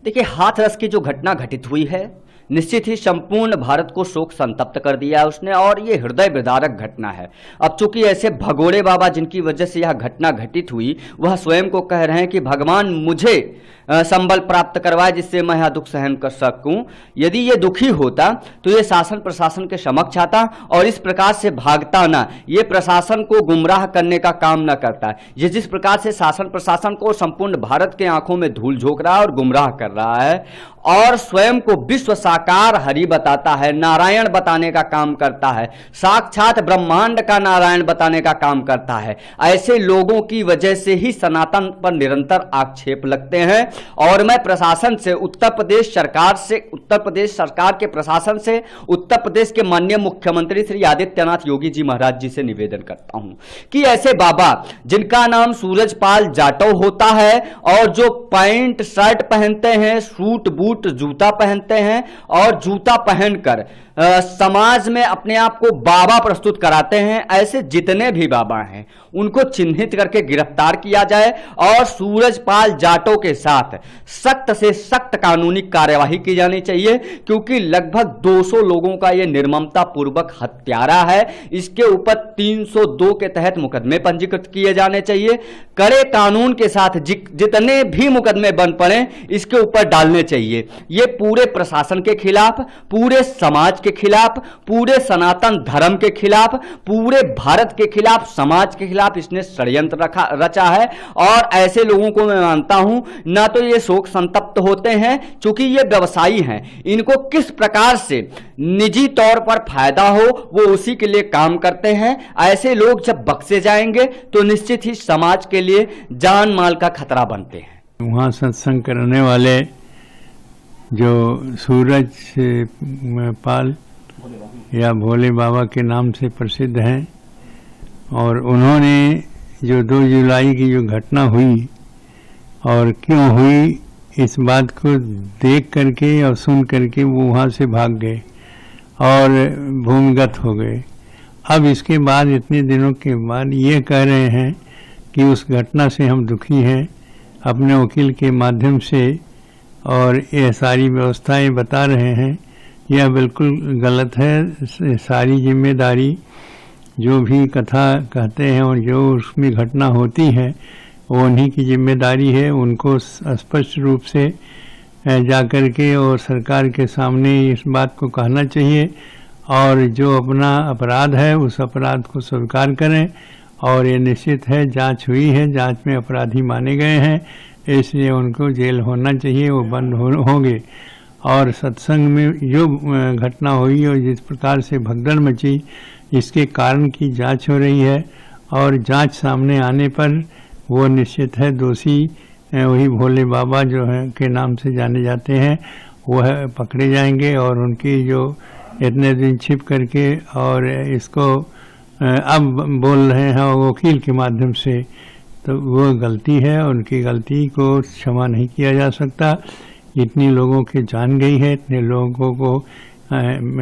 देखिए, हाथरस की जो घटना घटित हुई है, निश्चित ही संपूर्ण भारत को शोक संतप्त कर दिया है उसने, और ये हृदय विदारक घटना है। अब चूंकि ऐसे भगोड़े बाबा जिनकी वजह से यह घटना घटित हुई, वह स्वयं को कह रहे हैं कि भगवान मुझे संबल प्राप्त करवाए जिससे मैं यह दुख सहन कर सकूं। यदि ये दुखी होता तो ये शासन प्रशासन के समक्ष आता और इस प्रकार से भागता ना, ये प्रशासन को गुमराह करने का काम ना करता। ये जिस प्रकार से शासन प्रशासन को संपूर्ण भारत के आंखों में धूल झोंक रहा है और गुमराह कर रहा है और स्वयं को विश्व साकार हरि बताता है, नारायण बताने का काम करता है, साक्षात ब्रह्मांड का नारायण बताने का काम करता है, ऐसे लोगों की वजह से ही सनातन पर निरंतर आक्षेप लगते हैं। और मैं प्रशासन से, उत्तर प्रदेश सरकार के प्रशासन से, उत्तर प्रदेश के माननीय मुख्यमंत्री श्री आदित्यनाथ योगी जी महाराज जी से निवेदन करता हूं कि ऐसे बाबा जिनका नाम सूरजपाल जाटव होता है और जो पैंट शर्ट पहनते हैं, सूट बूट जूता पहनते हैं और जूता पहनकर समाज में अपने आप को बाबा प्रस्तुत कराते हैं, ऐसे जितने भी बाबा हैं उनको चिन्हित करके गिरफ्तार किया जाए और सूरजपाल जाटव के साथ सख्त से सख्त कानूनी कार्यवाही की जानी चाहिए, क्योंकि लगभग 200 लोगों का यह निर्ममता पूर्वक हत्यारा है। इसके ऊपर 302 के तहत मुकदमे पंजीकृत किए जाने चाहिए। कड़े कानून के साथ जितने भी मुकदमे बन पड़े इसके ऊपर डालने चाहिए। ये पूरे प्रशासन के खिलाफ, पूरे समाज के खिलाफ, पूरे सनातन धर्म के खिलाफ, पूरे भारत के खिलाफ, समाज के खिलाफ इसने षड्यंत्र रचा है। और ऐसे लोगों को मैं मानता हूं, ना तो ये शोक संतप्त होते हैं चूंकि ये व्यवसायी हैं, इनको किस प्रकार से निजी तौर पर फायदा हो वो उसी के लिए काम करते हैं। ऐसे लोग जब बख्शे जाएंगे तो निश्चित ही समाज के लिए जान माल का खतरा बनते हैं। वहां सत्संग करने वाले जो सूरज पाल या भोले बाबा के नाम से प्रसिद्ध हैं, और उन्होंने जो 2 जुलाई की जो घटना हुई और क्यों हुई इस बात को देख करके और सुन करके वो वहाँ से भाग गए और भूमिगत हो गए। अब इसके बाद इतने दिनों के बाद ये कह रहे हैं कि उस घटना से हम दुखी हैं अपने वकील के माध्यम से, और ये सारी व्यवस्थाएं बता रहे हैं। यह बिल्कुल गलत है। सारी जिम्मेदारी जो भी कथा कहते हैं और जो उसमें घटना होती है वो उन्हीं की जिम्मेदारी है। उनको स्पष्ट रूप से जाकर के और सरकार के सामने इस बात को कहना चाहिए और जो अपना अपराध है उस अपराध को स्वीकार करें। और ये निश्चित है जांच हुई है, जांच में अपराधी माने गए हैं, इसलिए उनको जेल होना चाहिए, वो बंद होंगे। और सत्संग में जो घटना हुई और जिस प्रकार से भगदड़ मची, इसके कारण की जांच हो रही है और जांच सामने आने पर वो निश्चित है दोषी वही भोले बाबा जो है के नाम से जाने जाते हैं वह पकड़े जाएंगे। और उनकी जो इतने दिन छिप करके और इसको अब बोल रहे हैं वकील के माध्यम से, तो वो गलती है। उनकी गलती को क्षमा नहीं किया जा सकता। इतनी लोगों की जान गई है, इतने लोगों को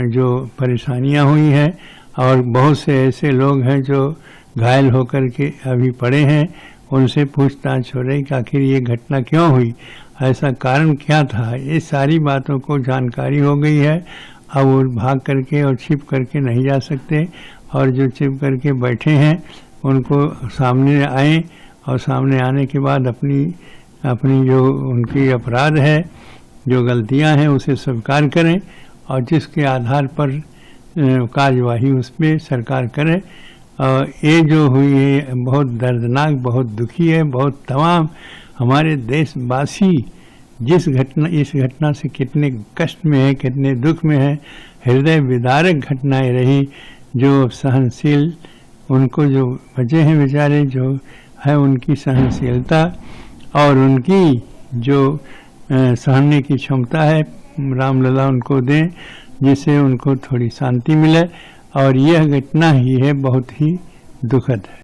जो परेशानियां हुई हैं और बहुत से ऐसे लोग हैं जो घायल होकर के अभी पड़े हैं, उनसे पूछताछ हो रही कि आखिर ये घटना क्यों हुई, ऐसा कारण क्या था। ये सारी बातों को जानकारी हो गई है। अब वो भाग करके और छिप करके नहीं जा सकते, और जो छिप करके बैठे हैं उनको सामने आए और सामने आने के बाद अपनी जो उनकी अपराध है, जो गलतियां हैं उसे स्वीकार करें और जिसके आधार पर कार्यवाही उस पर सरकार करे। ये जो हुई है बहुत दर्दनाक, बहुत दुखी है। बहुत तमाम हमारे देशवासी इस घटना से कितने कष्ट में है, कितने दुख में है। हृदय विदारक घटनाएं रही। जो सहनशील उनको जो बचे हैं बेचारे जो है, उनकी सहनशीलता और उनकी जो सहने की क्षमता है, रामलला उनको दें जिससे उनको थोड़ी शांति मिले। और यह घटना ही है बहुत ही दुखद है।